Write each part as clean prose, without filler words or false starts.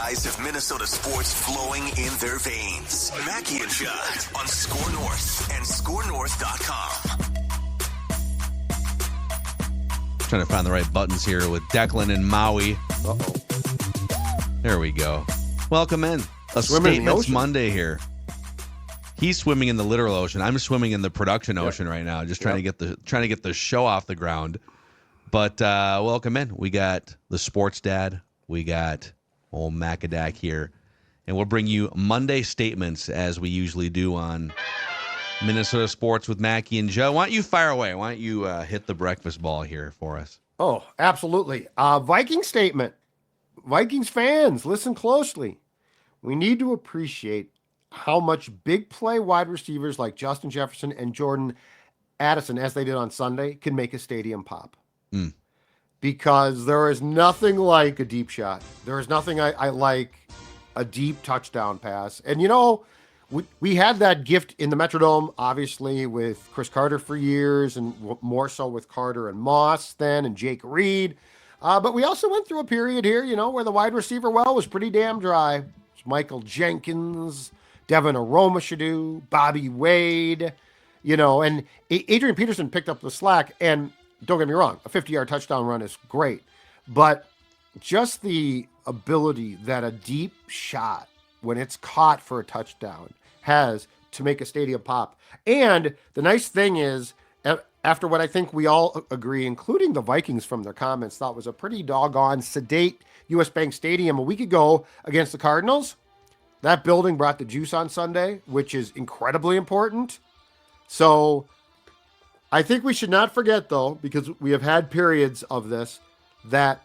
guys of Minnesota sports flowing in their veins. Mackey and Judd on Score North and ScoreNorth.com. Trying to find the right buttons here with Declan and Maui. Uh-oh. There we go. Welcome in. A Swimming in the Statements ocean. Monday here. He's swimming in the literal ocean. I'm swimming in the production ocean right now, just trying to get the show off the ground. But welcome in. We got the sports dad. We got old Macadac here, and we'll bring you Monday statements as we usually do on Minnesota Sports with Mackey and Judd. Why don't you fire away? Why don't you hit the breakfast ball here for us? Oh, absolutely. Viking statement. Vikings fans, listen closely. We need to appreciate how much big play wide receivers like Justin Jefferson and Jordan Addison, as they did on Sunday, can make a stadium pop. Because there is nothing like a deep shot. There is nothing I like a deep touchdown pass. And, you know, we had that gift in the Metrodome, obviously, with Chris Carter for years, and more so with Carter and Moss then, and Jake Reed. But we also went through a period here, you know, where the wide receiver well was pretty damn dry. It's Michael Jenkins, Devin Aromashadu, Bobby Wade, you know, and Adrian Peterson picked up the slack. And don't get me wrong, a 50-yard touchdown run is great. But just the ability that a deep shot, when it's caught for a touchdown, has to make a stadium pop. And the nice thing is, after what I think we all agree, including the Vikings from their comments, thought was a pretty doggone sedate U.S. Bank Stadium a week ago against the Cardinals, that building brought the juice on Sunday, which is incredibly important. So I think we should not forget, though, because we have had periods of this, that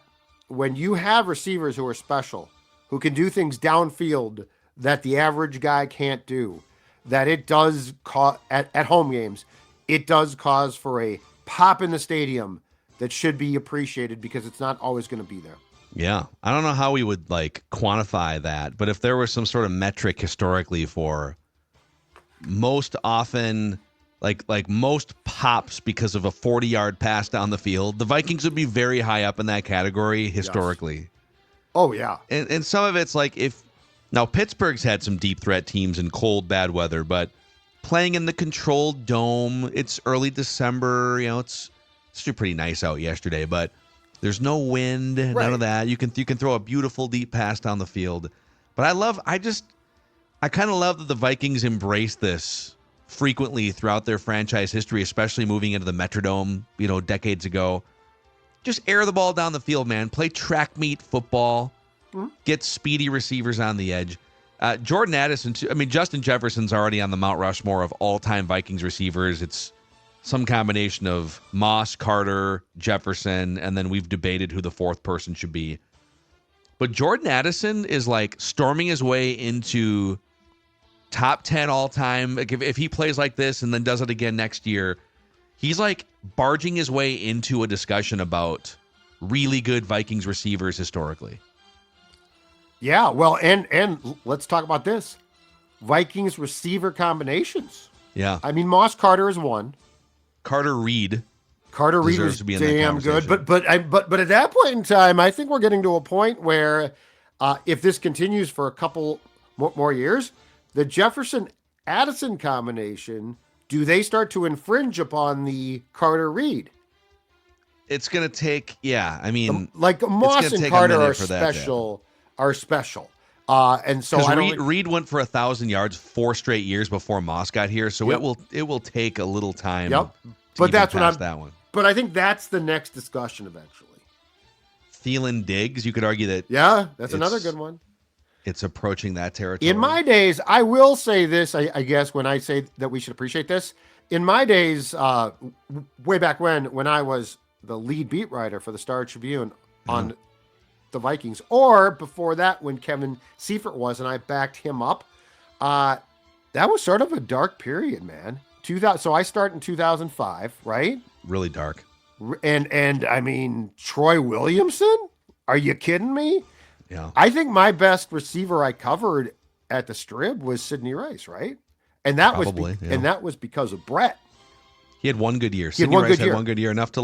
when you have receivers who are special, who can do things downfield that the average guy can't do, that it does cause, at home games, it does cause for a pop in the stadium that should be appreciated, because it's not always going to be there. Yeah. I don't know how we would quantify that, but if there was some sort of metric historically for most often, like most pops because of a 40-yard pass down the field, the Vikings would be very high up in that category historically. Yes. Oh, yeah. And some of it's now Pittsburgh's had some deep threat teams in cold, bad weather, but playing in the controlled dome, it's early December, you know, it's actually pretty nice out yesterday, but there's no wind, none of that. You can throw a beautiful deep pass down the field. But I kind of love that the Vikings embrace this frequently throughout their franchise history, especially moving into the Metrodome, you know, decades ago. Just air the ball down the field, man. Play track meet football. Get speedy receivers on the edge. Jordan Addison, Justin Jefferson's already on the Mount Rushmore of all-time Vikings receivers. It's some combination of Moss, Carter, Jefferson, and then we've debated who the fourth person should be. But Jordan Addison is storming his way into top 10 all-time. If he plays like this and then does it again next year, he's barging his way into a discussion about really good Vikings receivers historically. Yeah, well, and let's talk about this. Vikings receiver combinations. Yeah. Moss Carter is one. Carter Reed was to be in damn good, but at that point in time, I think we're getting to a point where if this continues for a couple more years, the Jefferson-Addison combination, do they start to infringe upon the Carter Reed? It's going to take, Moss and Carter are special. And so Reed went for 1,000 yards 4 straight years before Moss got here, so it will take a little time. Yep, but that's that one. But I think that's the next discussion eventually. Thielen Diggs, you could argue that. Yeah, that's another good one. It's approaching that territory. In my days, I will say this. I guess when I say that we should appreciate this, in my days, way back when I was the lead beat writer for the Star Tribune on the Vikings, or before that when Kevin Seifert was, and I backed him up, that was sort of a dark period, man. So I start in 2005, right? Really dark. And Troy Williamson? Are you kidding me? Yeah. I think my best receiver I covered at the Strip was Sidney Rice, right? And that was because of Brett. He had one good year. Sidney Rice had one good year, enough to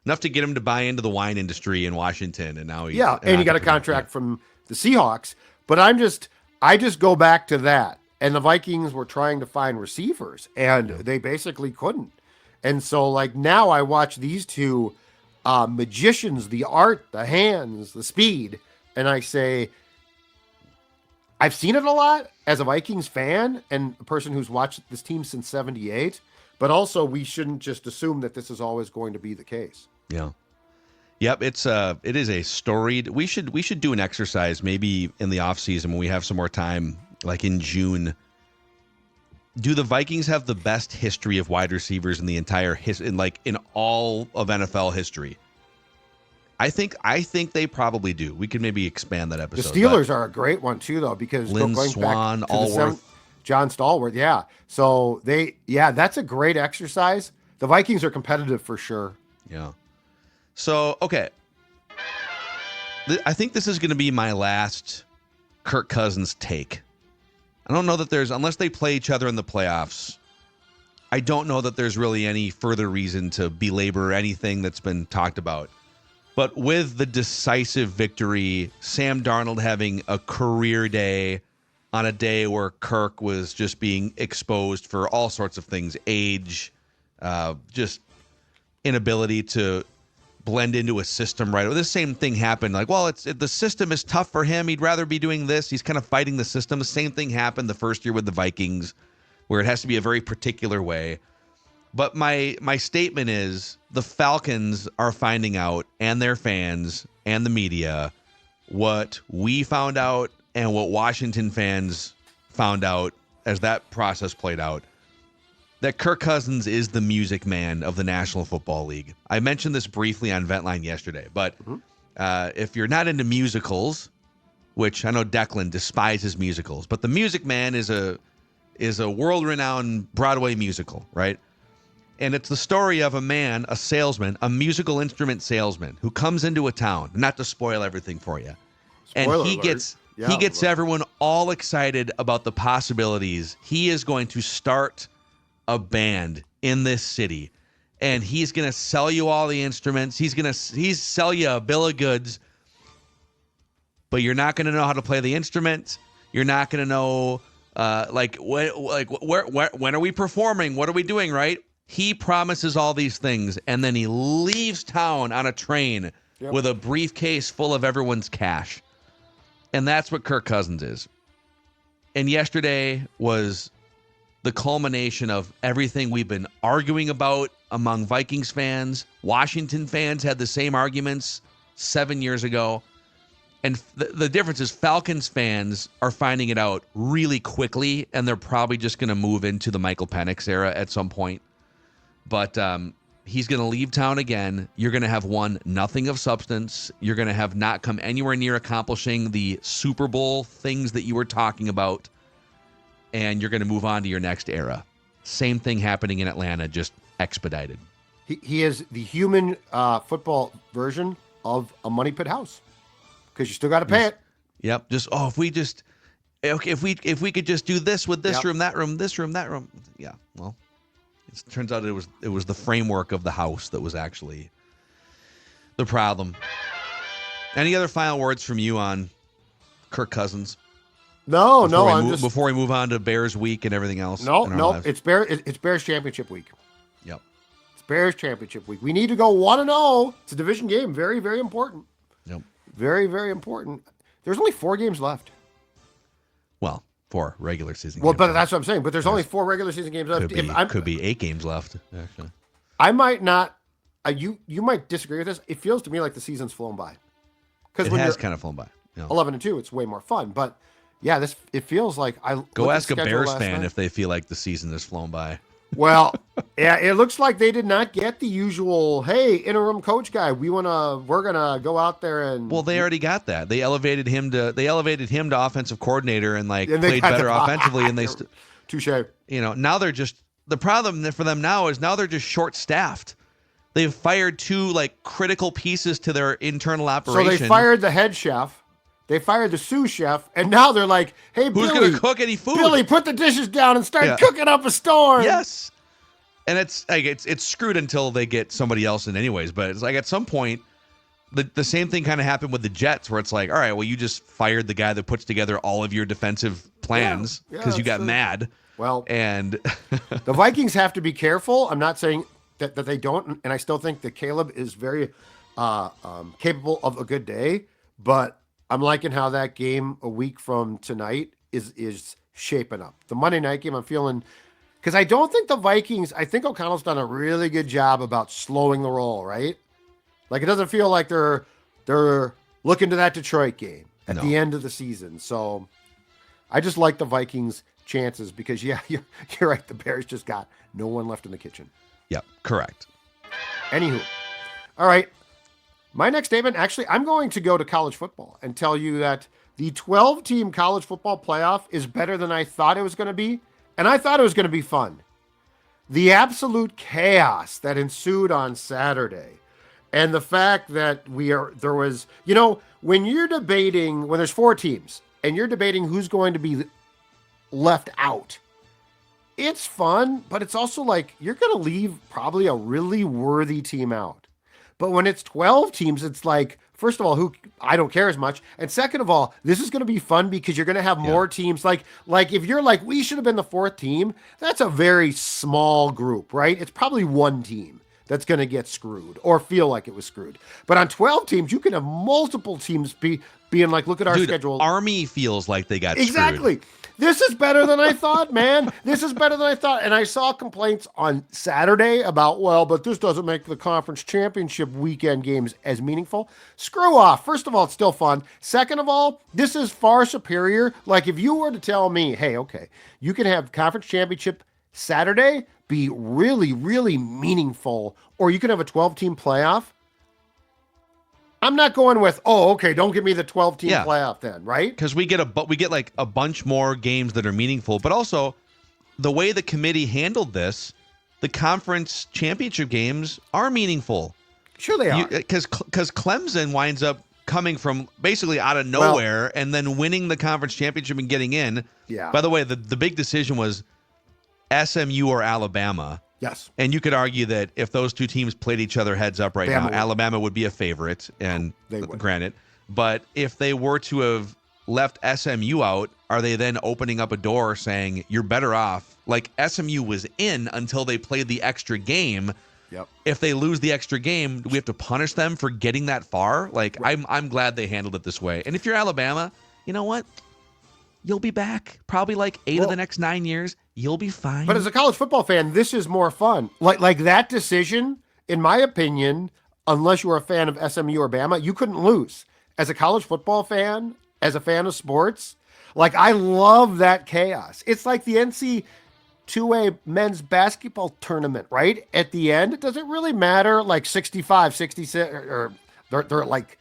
enough to get him to buy into the wine industry in Washington, and now he's and he got a contract from the Seahawks. But I just go back to that, and the Vikings were trying to find receivers, and they basically couldn't. And so, like, now I watch these two magicians, the art, the hands, the speed, and I say, I've seen it a lot as a Vikings fan and a person who's watched this team since '78, but also we shouldn't just assume that this is always going to be the case. Yeah. Yep, it is a storied. We should do an exercise maybe in the offseason when we have some more time, like in June. Do the Vikings have the best history of wide receivers in the entire in all of NFL history? I think they probably do. We could maybe expand that episode. The Steelers are a great one too, though, because Lynn going Swan, back to Allworth, John Stallworth, yeah. So that's a great exercise. The Vikings are competitive for sure. Yeah. So okay, I think this is going to be my last Kirk Cousins take. I don't know that unless they play each other in the playoffs, I don't know that there's really any further reason to belabor anything that's been talked about. But with the decisive victory, Sam Darnold having a career day on a day where Kirk was just being exposed for all sorts of things, age, just inability to blend into a system right. This same thing happened. Like, well, the system is tough for him. He'd rather be doing this. He's kind of fighting the system. The same thing happened the first year with the Vikings, where it has to be a very particular way. But my statement is the Falcons are finding out, and their fans and the media, what we found out and what Washington fans found out as that process played out, that Kirk Cousins is the music man of the National Football League. I mentioned this briefly on Ventline yesterday, but if you're not into musicals, which I know Declan despises musicals, but the Music Man is a world-renowned Broadway musical, right? And it's the story of a man, a salesman, a musical instrument salesman who comes into a town, not to spoil everything for you. Spoiler and he alert. gets everyone all excited about the possibilities. He is going to start a band in this city, and he's going to sell you all the instruments. He's sell you a bill of goods, but you're not going to know how to play the instrument. You're not going to know when are we performing? What are we doing, right? He promises all these things, and then he leaves town on a train with a briefcase full of everyone's cash. And that's what Kirk Cousins is. And yesterday was the culmination of everything we've been arguing about among Vikings fans. Washington fans had the same arguments 7 years ago. And the difference is Falcons fans are finding it out really quickly, and they're probably just going to move into the Michael Penix era at some point. But he's going to leave town again. You're going to have won nothing of substance. You're going to have not come anywhere near accomplishing the Super Bowl things that you were talking about. And you're going to move on to your next era. Same thing happening in Atlanta, just expedited. He is the human football version of a money pit house, because you still got to pay it. Yep. If we could just do this with this room, that room, this room, that room. Yeah. Well, it turns out it was the framework of the house that was actually the problem. Any other final words from you on Kirk Cousins? No. Before we move on to Bears week and everything else. No. It's Bears championship week. Yep. It's Bears championship week. We need to go 1-0. It's a division game. Very, very important. Yep. Very, very important. There's only 4 games left. Well, 4 regular season games. Well, but that's what I'm saying. But there's only 4 regular season games left. Could be 8 games left, actually. I might not. You might disagree with this. It feels to me like the season's flown by. It has kind of flown by. 11-2, it's way more fun. But yeah, it feels like go ask a Bears fan if they feel like the season has flown by. Well, yeah, it looks like they did not get the usual, hey, interim coach guy, we're gonna go out there and. Well, they already got that. They elevated him to offensive coordinator and played better offensively, and they touche. Now they're just, the problem for them now is now they're just short staffed. They've fired 2 critical pieces to their internal operation. So they fired the head chef. They fired the sous chef, and now they're like, hey, who's going to cook any food? Billy, put the dishes down and start cooking up a storm. Yes. And it's screwed until they get somebody else in anyways. But it's like at some point, the same thing kind of happened with the Jets, where it's like, all right, well, you just fired the guy that puts together all of your defensive plans because you got mad. Well, and the Vikings have to be careful. I'm not saying that they don't, and I still think that Caleb is very capable of a good day. But I'm liking how that game a week from tonight is shaping up. The Monday night game, I'm feeling. Because I don't think the Vikings, I think O'Connell's done a really good job about slowing the roll, right? Like, it doesn't feel like they're looking to that Detroit game at the end of the season. So I just like the Vikings' chances because, you're right. The Bears just got no one left in the kitchen. Yep, correct. Anywho, all right. My next statement, actually, I'm going to go to college football and tell you that the 12-team college football playoff is better than I thought it was going to be. And I thought it was going to be fun. The absolute chaos that ensued on Saturday and the fact that there was, when you're debating, when there's 4 teams and you're debating who's going to be left out, it's fun, but it's also like you're going to leave probably a really worthy team out. But when it's 12 teams, it's like, first of all, I don't care as much. And second of all, this is going to be fun because you're going to have more teams. Like if you're like, we should have been the 4th team, that's a very small group, right? It's probably one team that's going to get screwed or feel like it was screwed. But on 12 teams, you can have multiple teams being like, look at our schedule. Army feels like they got exactly. screwed. This is better than I thought, man. This is better than I thought. And I saw complaints on Saturday about, but this doesn't make the conference championship weekend games as meaningful. Screw off. First of all, it's still fun. Second of all, this is far superior. Like if you were to tell me, hey, okay, you can have conference championship Saturday be really, really meaningful, or you can have a 12-team playoff. I'm not going with, don't give me the 12-team playoff then, right? Because we get like a bunch more games that are meaningful, but also the way the committee handled this, the conference championship games are meaningful. Sure they are. Because Clemson winds up coming from basically out of nowhere and then winning the conference championship and getting in. Yeah. By the way, the big decision was SMU or Alabama. Yes. And you could argue that if those two teams played each other heads up right now, would. Alabama would be a favorite, and granted. But if they were to have left SMU out, are they then opening up a door saying you're better off? Like SMU was in until they played the extra game. Yep. If they lose the extra game, do we have to punish them for getting that far? Like I'm glad they handled it this way. And if you're Alabama, you know what? You'll be back probably like 8 of the next 9 years. You'll be fine. But as a college football fan, this is more fun. Like that decision, in my opinion, unless you were a fan of SMU or Bama, you couldn't lose. As a college football fan, as a fan of sports, like I love that chaos. It's like the NC2A men's basketball tournament, right? At the end, it doesn't really matter, like 65, 66, or they're like,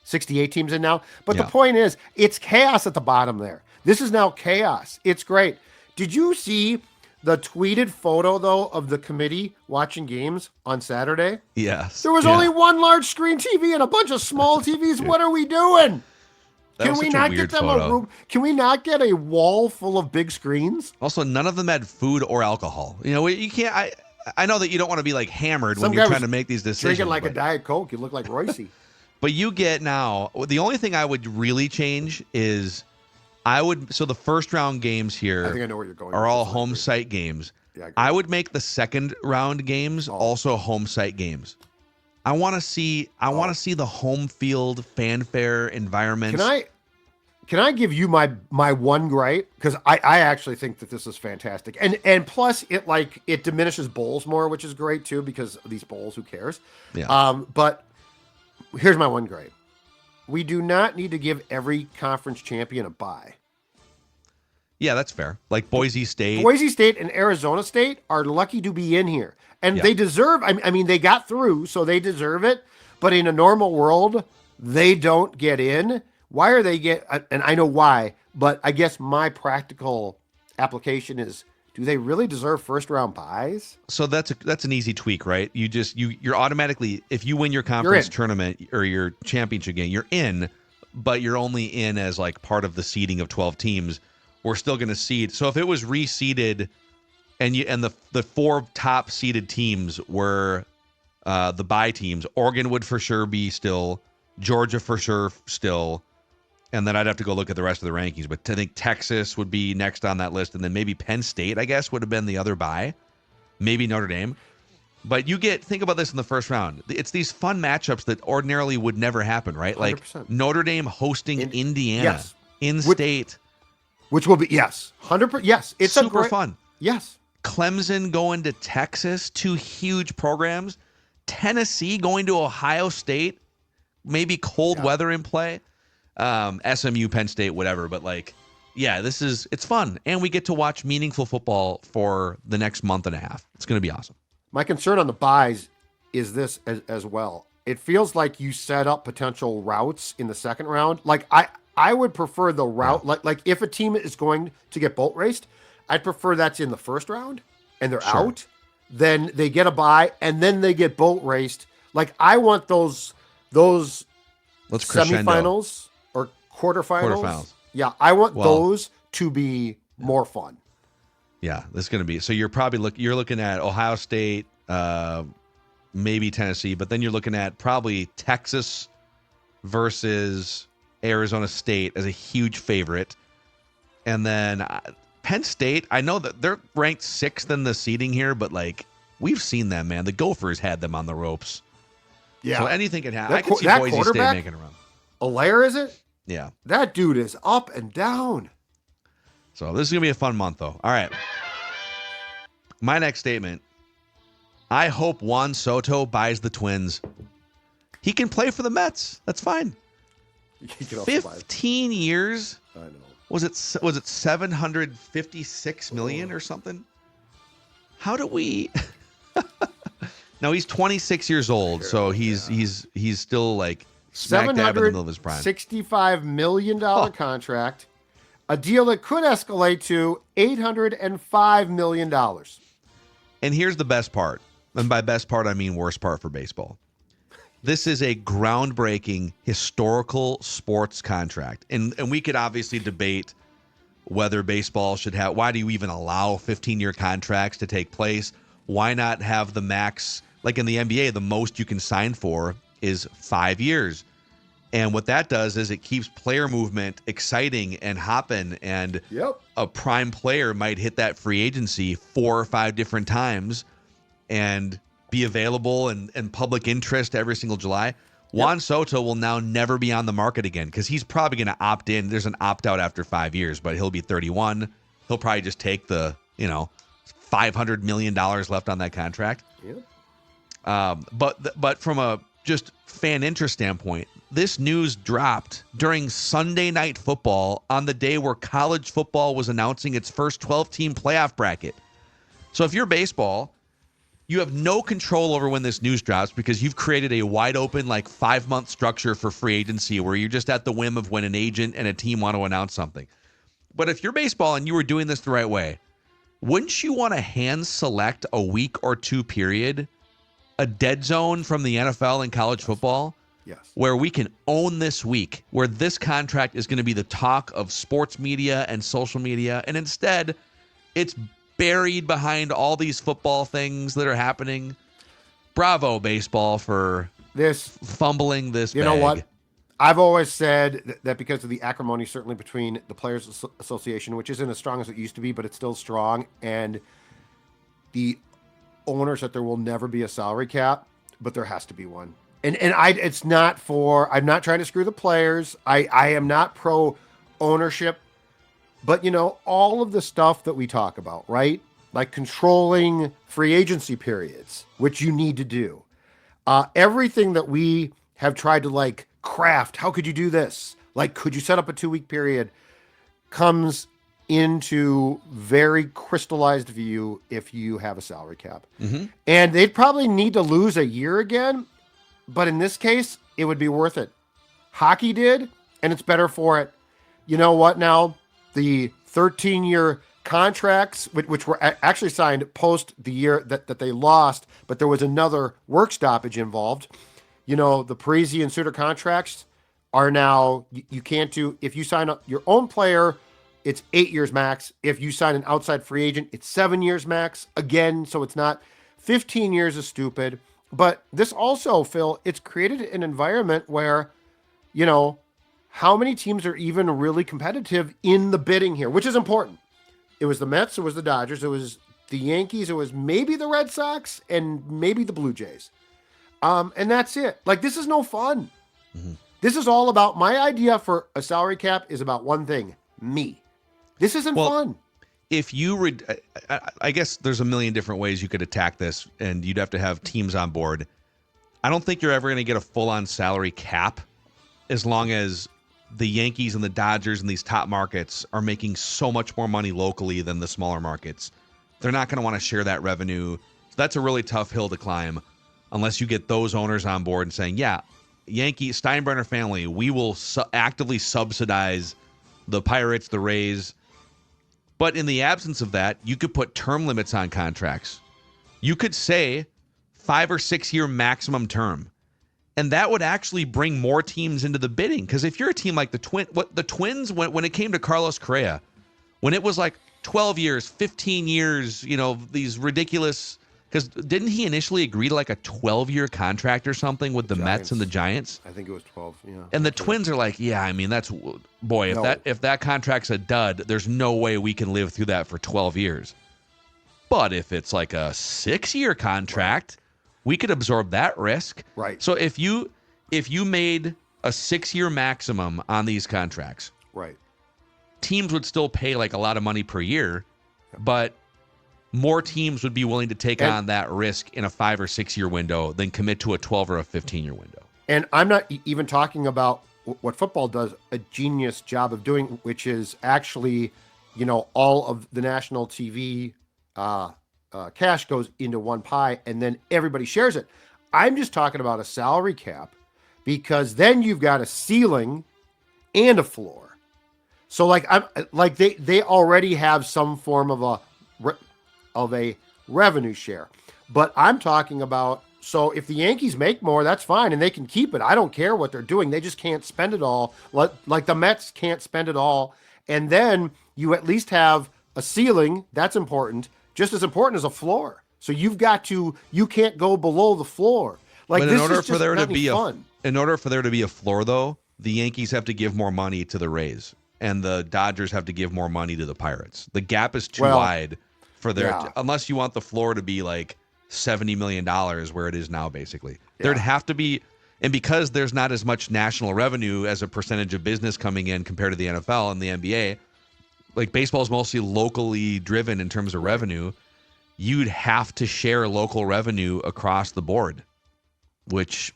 68 teams in now? But the point is, it's chaos at the bottom there. This is now chaos. It's great. Did you see the tweeted photo, though, of the committee watching games on Saturday? Yes. There was only one large screen TV and a bunch of small TVs. What are we doing? Can we not get them a room? Can we not get a wall full of big screens? Also, none of them had food or alcohol. You can't. I know that you don't want to be like hammered when you're trying to make these decisions. Drinking like a Diet Coke. You look like Royce. But you get now, the only thing I would really change is so the first round games here I think I know where you're going are all home site games. Yeah, I would make the second round games also home site games. I want to see the home field fanfare environments. Can I give you my one gripe? Because I actually think that this is fantastic. And plus it diminishes bowls more, which is great too, because of these bowls, who cares? Yeah. But here's my one gripe. We do not need to give every conference champion a bye. Yeah, that's fair. Like Boise State. Boise State and Arizona State are lucky to be in here. And they deserve, I mean, they got through, so they deserve it. But in a normal world, they don't get in. Why are they and I know why, but I guess my practical application is, do they really deserve first round buys? So that's an easy tweak, right? You're automatically, if you win your conference tournament or your championship game, you're in, but you're only in as like part of the seeding of 12 teams. We're still going to seed. So if it was reseeded and the 4 top seeded teams were the bye teams. Oregon would for sure be still, Georgia for sure still, and then I'd have to go look at the rest of the rankings. But I think Texas would be next on that list, and then maybe Penn State, I guess, would have been the other bye. Maybe Notre Dame. But think about this in the first round. It's these fun matchups that ordinarily would never happen, right? 100%. Like Notre Dame hosting Indiana in state. Which will be, 100%. Yes. It's super fun. Yes. Clemson going to Texas, 2 huge programs. Tennessee going to Ohio State, maybe cold weather in play. SMU, Penn State, whatever. But it's fun. And we get to watch meaningful football for the next month and a half. It's going to be awesome. My concern on the buys is this as well. It feels like you set up potential routes in the second round. Like I would prefer the route, like if a team is going to get boat raced, I'd prefer that's in the first round and they're out. Then they get a bye and then they get boat raced. Like I want those semifinals or quarterfinals. Yeah, I want those to be more fun. Yeah, this is going to be. So you're probably you're looking at Ohio State, maybe Tennessee, but then you're looking at probably Texas versus Arizona State as a huge favorite. And then Penn State, I know that they're ranked 6th in the seeding here, but we've seen them, man. The Gophers had them on the ropes. Yeah. So anything can happen. I can see Boise State making a run. Allaire, is it? Yeah. That dude is up and down. So this is going to be a fun month, though. All right. My next statement. I hope Juan Soto buys the Twins. He can play for the Mets. That's fine. 15 years. I know. Was it 756 million or something? How do we? No, he's 26 years old, so he's still smack dab in the middle of his prime. $65 million contract. A deal that could escalate to $805 million. And here's the best part. And by best part, I mean worst part for baseball. This is a groundbreaking historical sports contract. And we could obviously debate whether baseball should have, why do you even allow 15-year contracts to take place? Why not have the max, like in the NBA, the most you can sign for is 5 years. And what that does is it keeps player movement exciting and hopping. And a prime player might hit that free agency 4 or 5 different times and be available and public interest every single July. Juan Soto will now never be on the market again because he's probably going to opt in. There's an opt-out after 5 years, but he'll be 31. He'll probably just take the, $500 million left on that contract. But from a just fan interest standpoint, this news dropped during Sunday Night Football on the day where college football was announcing its first 12-team playoff bracket. So if you're baseball, you have no control over when this news drops because you've created a wide open 5-month structure for free agency where you're just at the whim of when an agent and a team want to announce something. But if you're baseball and you were doing this the right way, wouldn't you want to hand select a week or 2 period, a dead zone from the NFL and college football? Yes. Where we can own this week, where this contract is going to be the talk of sports media and social media. And instead, it's buried behind all these football things that are happening. Bravo, baseball, for this fumbling this You bag. know what? I've always said that because of the acrimony, certainly between the Players Association, which isn't as strong as it used to be, but it's still strong, and the owners, that there will never be a salary cap, but there has to be one. And it's not I'm not trying to screw the players. I am not pro ownership, but all of the stuff that we talk about, right? Like controlling free agency periods, which you need to do. Everything that we have tried to craft, how could you do this? Could you set up a 2-week period? Comes into very crystallized view if you have a salary cap. Mm-hmm. And they'd probably need to lose a year again. But in this case, it would be worth it. Hockey did, and it's better for it. You know what now? The 13-year contracts, which were actually signed post the year that they lost, but there was another work stoppage involved. The Parisi and Suter contracts are now, you can't do, if you sign up your own player it's 8 years max. If you sign an outside free agent, it's 7 years max. Again, so it's not 15 years is stupid. But this also, Phil, it's created an environment where, how many teams are even really competitive in the bidding here, which is important. It was the Mets, it was the Dodgers, it was the Yankees, it was maybe the Red Sox, and maybe the Blue Jays. And that's it. Like, this is no fun. Mm-hmm. This is all about, my idea for a salary cap is about one thing, me. This isn't fun. If you I guess there's a million different ways you could attack this, and you'd have to have teams on board. I don't think you're ever going to get a full-on salary cap as long as the Yankees and the Dodgers and these top markets are making so much more money locally than the smaller markets. They're not going to want to share that revenue. So that's a really tough hill to climb unless you get those owners on board and saying, yeah, Yankee, Steinbrenner family, we will actively subsidize the Pirates, the Rays. But in the absence of that, you could put term limits on contracts. You could say 5 or 6 year maximum term. And that would actually bring more teams into the bidding. Because if you're a team like the Twins, when it came to Carlos Correa, when it was like 12 years, 15 years, these ridiculous, because didn't he initially agree to like a 12-year contract or something with the Mets and the Giants? I think it was 12, yeah. And the Twins are like, yeah, I mean, if that contract's a dud, there's no way we can live through that for 12 years. But if it's like a 6-year contract, we could absorb that risk. Right. So if you made a 6-year maximum on these contracts, right, teams would still pay like a lot of money per year, but more teams would be willing to take on that risk in a 5 or 6 year window than commit to a 12 or a 15-year window. And I'm not even talking about what football does a genius job of doing, which is actually, all of the national TV cash goes into one pie and then everybody shares it. I'm just talking about a salary cap because then you've got a ceiling and a floor. So they already have some form of a revenue share. But I'm talking about, so if the Yankees make more, that's fine, and they can keep it. I don't care what they're doing. They just can't spend it all. Like the Mets can't spend it all. And then you at least have a ceiling. That's important. Just as important as a floor. So you can't go below the floor. Like, but in order for there to be a floor, though, the Yankees have to give more money to the Rays, and the Dodgers have to give more money to the Pirates. The gap is too wide. Unless you want the floor to be like $70 million where it is now, basically. There'd have to be, and because there's not as much national revenue as a percentage of business coming in compared to the NFL and the NBA, like baseball is mostly locally driven in terms of revenue, you'd have to share local revenue across the board, which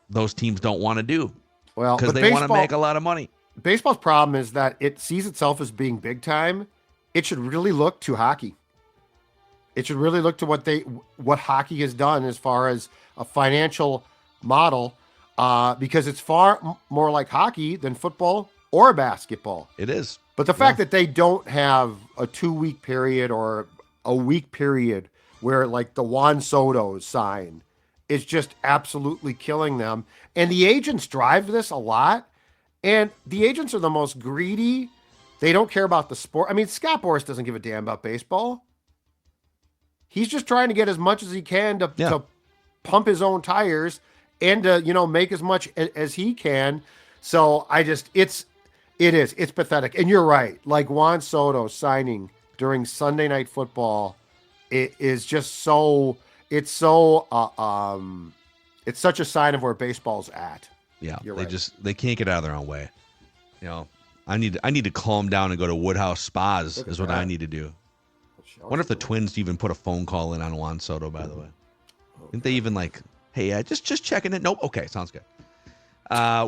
those teams don't want to do because they want to make a lot of money. Baseball's problem is that it sees itself as being big time. It should really look to hockey. It should really look to what hockey has done as far as a financial model, because it's far more like hockey than football or basketball. It is. But the fact that they don't have a 2-week period or a week period where like the Juan Soto sign is just absolutely killing them. And the agents drive this a lot. And the agents are the most greedy. They don't care about the sport. I mean, Scott Boras doesn't give a damn about baseball. He's just trying to get as much as he can to pump his own tires and to, make as much as he can. So it's pathetic. And you're right. Like Juan Soto signing during Sunday Night Football, it is just it's such a sign of where baseball's at. Yeah, they can't get out of their own way. I need to calm down and go to Woodhouse Spas is what I need to do. I wonder if the Twins even put a phone call in on Juan Soto, by the way. Didn't they even hey, just checking it? Nope. Okay, sounds good.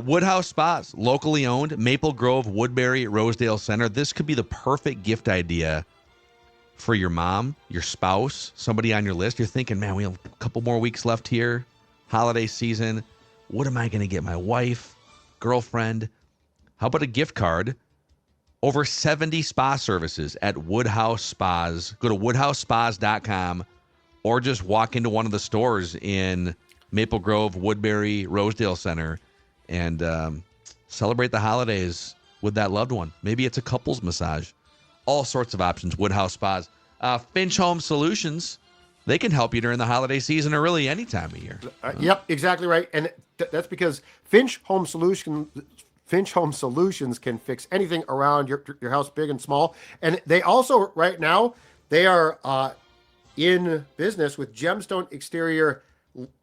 Woodhouse Spas, locally owned, Maple Grove, Woodbury, Rosedale Center. This could be the perfect gift idea for your mom, your spouse, somebody on your list. You're thinking, man, we have a couple more weeks left here, holiday season. What am I going to get my wife, girlfriend? How about a gift card? Over 70 spa services at Woodhouse Spas. Go to woodhousespas.com or just walk into one of the stores in Maple Grove, Woodbury, Rosedale Center, and celebrate the holidays with that loved one. Maybe it's a couples massage. All sorts of options. Woodhouse Spas. Finch Home Solutions. They can help you during the holiday season or really any time of year. Yep, exactly right. And that's because Finch Home Solutions can fix anything around your house, big and small. And they also, right now, they are in business with Gemstone Exterior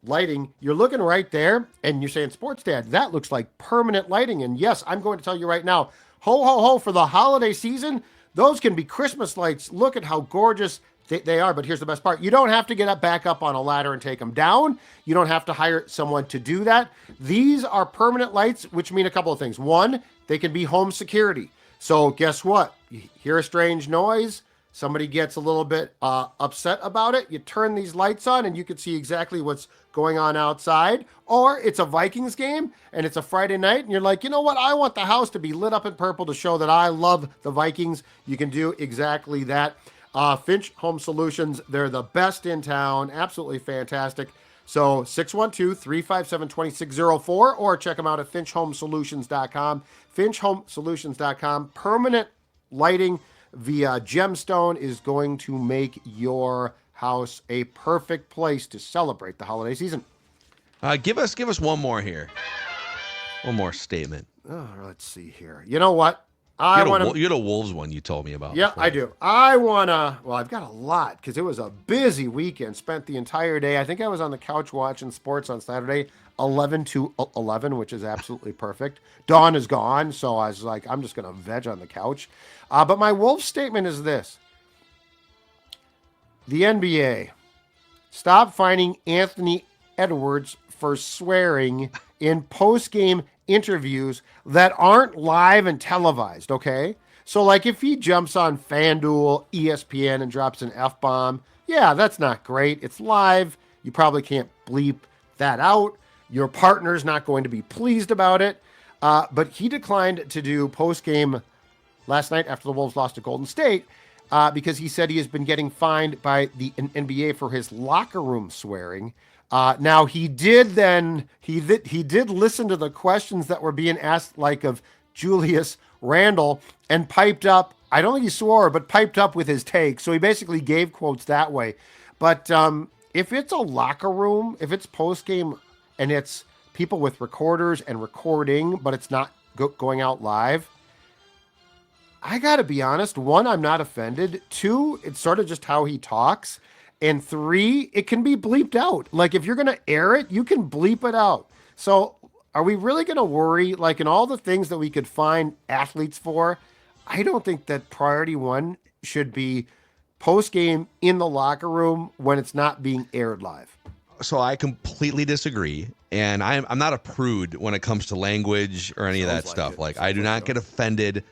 Lighting. You're looking right there, and you're saying, Sports Dad, that looks like permanent lighting. And yes, I'm going to tell you right now, ho, ho, ho, for the holiday season, those can be Christmas lights. Look at how gorgeous they are. But here's the best part. You don't have to get back up on a ladder and take them down. You don't have to hire someone to do that. These are permanent lights, which mean a couple of things. One, they can be home security. So guess what? You hear a strange noise, somebody gets a little bit upset about it, you turn these lights on and you can see exactly what's going on outside. Or it's a Vikings game and it's a Friday night and you're like, you know what? I want the house to be lit up in purple to show that I love the Vikings. You can do exactly that. Finch Home Solutions, they're the best in town. Absolutely fantastic. So 612-357-2604 or check them out at finchhomesolutions.com. Finchhomesolutions.com. Permanent lighting via Gemstone is going to make your house a perfect place to celebrate the holiday season. Give us one more here. One more statement. Oh, let's see here. You know what? You had a Wolves one you told me about. Yeah, before. I do. I've got a lot because it was a busy weekend. Spent the entire day. I think I was on the couch watching sports on Saturday, 11 to 11, which is absolutely perfect. Dawn is gone, so I was like, I'm just going to veg on the couch. But my Wolves statement is this. The NBA, stop finding Anthony Edwards for swearing in post-game interviews that aren't live and televised, okay? So, like, if he jumps on FanDuel, ESPN, and drops an F-bomb, yeah, that's not great. It's live. You probably can't bleep that out. Your partner's not going to be pleased about it. But he declined to do post-game last night after the Wolves lost to Golden State because he said he has been getting fined by the NBA for his locker room swearing. Now he did listen to the questions that were being asked, like of Julius Randle, and piped up. I don't think he swore, but piped up with his take. So he basically gave quotes that way. But if it's a locker room, if it's post game and it's people with recorders and recording, but it's not going out live, I got to be honest. One, I'm not offended. Two, it's sort of just how he talks. And three, it can be bleeped out. Like, if you're going to air it, you can bleep it out. So are we really going to worry, like in all the things that we could find athletes for? I don't think that priority one should be post-game in the locker room when it's not being aired live. So I completely disagree. And I'm not a prude when it comes to language or any of that stuff. Like, I do not get offended.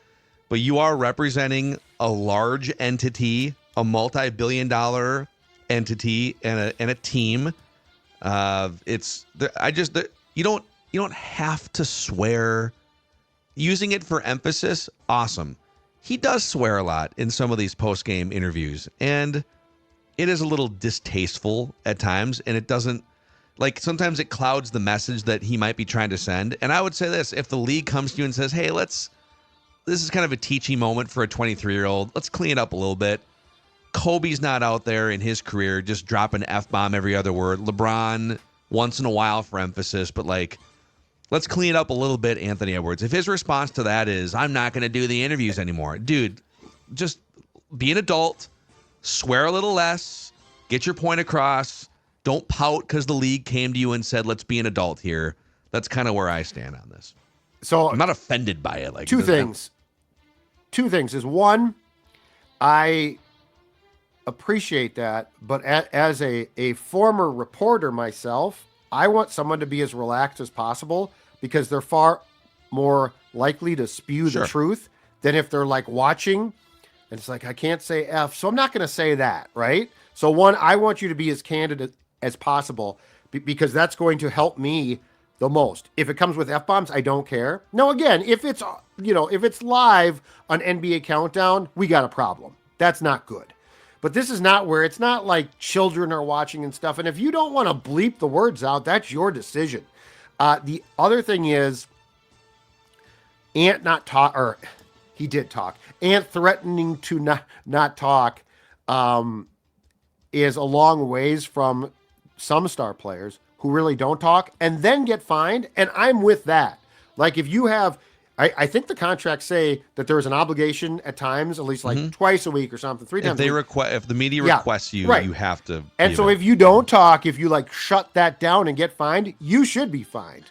But you are representing a large entity, a multi-billion-dollar entity, and a team. You don't have to swear. Using it for emphasis, awesome. He does swear a lot in some of these post-game interviews, and it is a little distasteful at times, and it doesn't, like, sometimes it clouds the message that he might be trying to send. And I would say this, if the league comes to you and says, hey, this is kind of a teaching moment for a 23-year-old, let's clean it up a little bit. Kobe's not out there in his career just dropping F-bomb every other word. LeBron, once in a while for emphasis, but like, let's clean it up a little bit, Anthony Edwards. If his response to that is, I'm not going to do the interviews anymore, dude, just be an adult, swear a little less, get your point across. Don't pout because the league came to you and said, let's be an adult here. That's kind of where I stand on this. So I'm not offended by it. Like, two things is, one, I appreciate that, but as a former reporter myself, I want someone to be as relaxed as possible because they're far more likely to spew the truth than if they're like watching and it's like, I can't say F, so I'm not going to say that, right? So one, I want you to be as candid as possible because that's going to help me the most. If it comes with F-bombs, I don't care. Now, again, if it's live on NBA Countdown, we got a problem. That's not good. But this is not where it's not like children are watching and stuff. And if you don't want to bleep the words out, that's your decision. The other thing is, Ant not talk, or he did talk. Ant threatening to not talk is a long ways from some star players who really don't talk and then get fined. And I'm with that. Like if you have, I think the contracts say that there is an obligation at times, at least like twice a week or something, 3 times. If the media requests you, right. you have to. And so if you don't talk, if you like shut that down and get fined, you should be fined.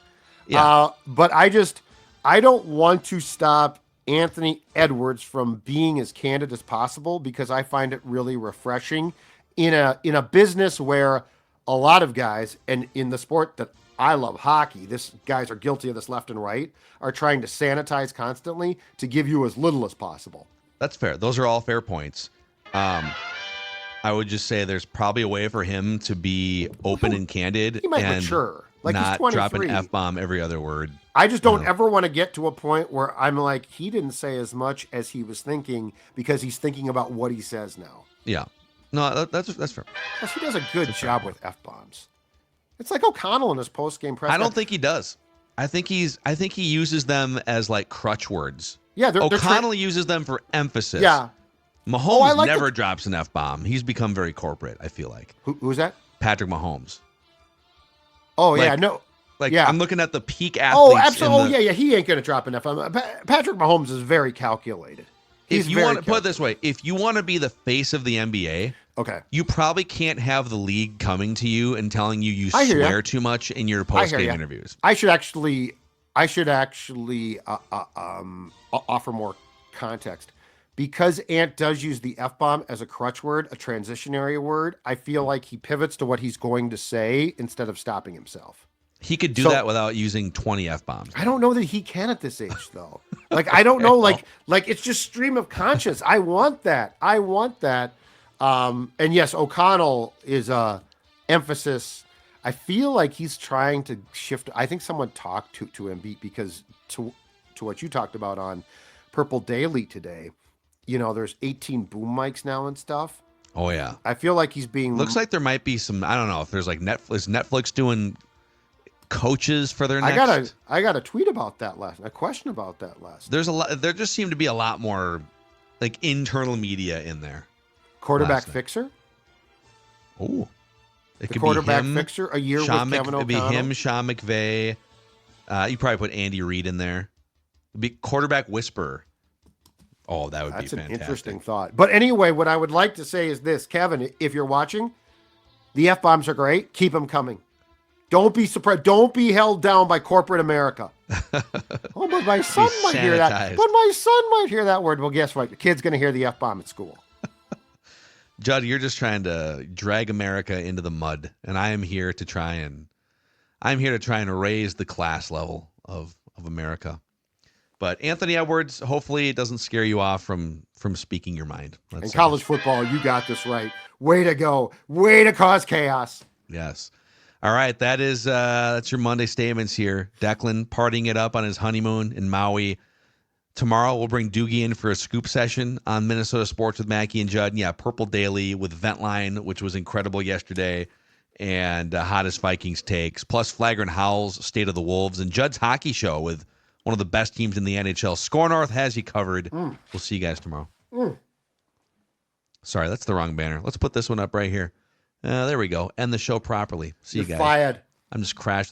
Yeah. But I don't want to stop Anthony Edwards from being as candid as possible because I find it really refreshing in a business where a lot of guys, and in the sport that I love, hockey, this guys are guilty of this left and right, are trying to sanitize constantly to give you as little as possible. That's fair. Those are all fair points. I would just say there's probably a way for him to be open and candid. He might and mature. Like not he's 23. drop an F-bomb every other word. I just don't ever want to get to a point where I'm like, he didn't say as much as he was thinking because he's thinking about what he says now. Yeah. No, that's fair. Plus, he does a good job with F-bombs. It's like O'Connell in his post-game press. I don't think he does. I think he uses them as like crutch words. Yeah, O'Connell uses them for emphasis. Yeah. Mahomes never drops an F-bomb. He's become very corporate, I feel like. Who's that? Patrick Mahomes. Oh, yeah, no. Like, yeah. I'm looking at the peak athletes. Oh, absolutely. Yeah. He ain't going to drop an F-bomb. Patrick Mahomes is very calculated. If you want to put it this way, if you want to be the face of the NBA, okay, you probably can't have the league coming to you and telling you swear too much in your post-game interviews. I should actually offer more context. Because Ant does use the F-bomb as a crutch word, a transitionary word, I feel like he pivots to what he's going to say instead of stopping himself. He could do that without using 20 F-bombs. I don't know that he can at this age, though. Like, I don't know. Like it's just stream of conscience. I want that. And yes, O'Connell is emphasis. I feel like he's trying to shift. I think someone talked to him because to what you talked about on Purple Daily today, there's 18 boom mics now and stuff. Oh, yeah. I feel like he's being... Looks like there might be some... I don't know if there's like Netflix doing coaches for their next... I got a tweet about that a question about that last. There's a lot... There just seemed to be a lot more like internal media in there. Quarterback fixer? Oh. It could quarterback be him, fixer, a year with Kevin O'Connell. It'd be him, Sean McVay. You probably put Andy Reid in there. It'd be quarterback whisperer. Oh, that would be fantastic. That's an interesting thought. But anyway, what I would like to say is this, Kevin, if you're watching, the F-bombs are great. Keep them coming. Don't be surprised. Don't be held down by corporate America. Oh, but my son might hear that. But my son might hear that word. Well, guess what? The kid's going to hear the F-bomb at school. Judd, you're just trying to drag America into the mud, and I'm here to try and raise the class level of America. But Anthony Edwards, hopefully it doesn't scare you off from speaking your mind. In college football, you got this right. Way to go. Way to cause chaos. Yes. All right, that's your Monday statements here. Declan partying it up on his honeymoon in Maui. Tomorrow we'll bring Doogie in for a scoop session on Minnesota Sports with Mackey and Judd. And yeah, Purple Daily with Ventline, which was incredible yesterday, and hottest Vikings takes, plus Flagrant Howl's State of the Wolves, and Judd's hockey show with one of the best teams in the NHL. Score North has you covered. We'll see you guys tomorrow. Sorry, that's the wrong banner. Let's put this one up right here. There we go. End the show properly. See you guys. Fired. I'm just crashing.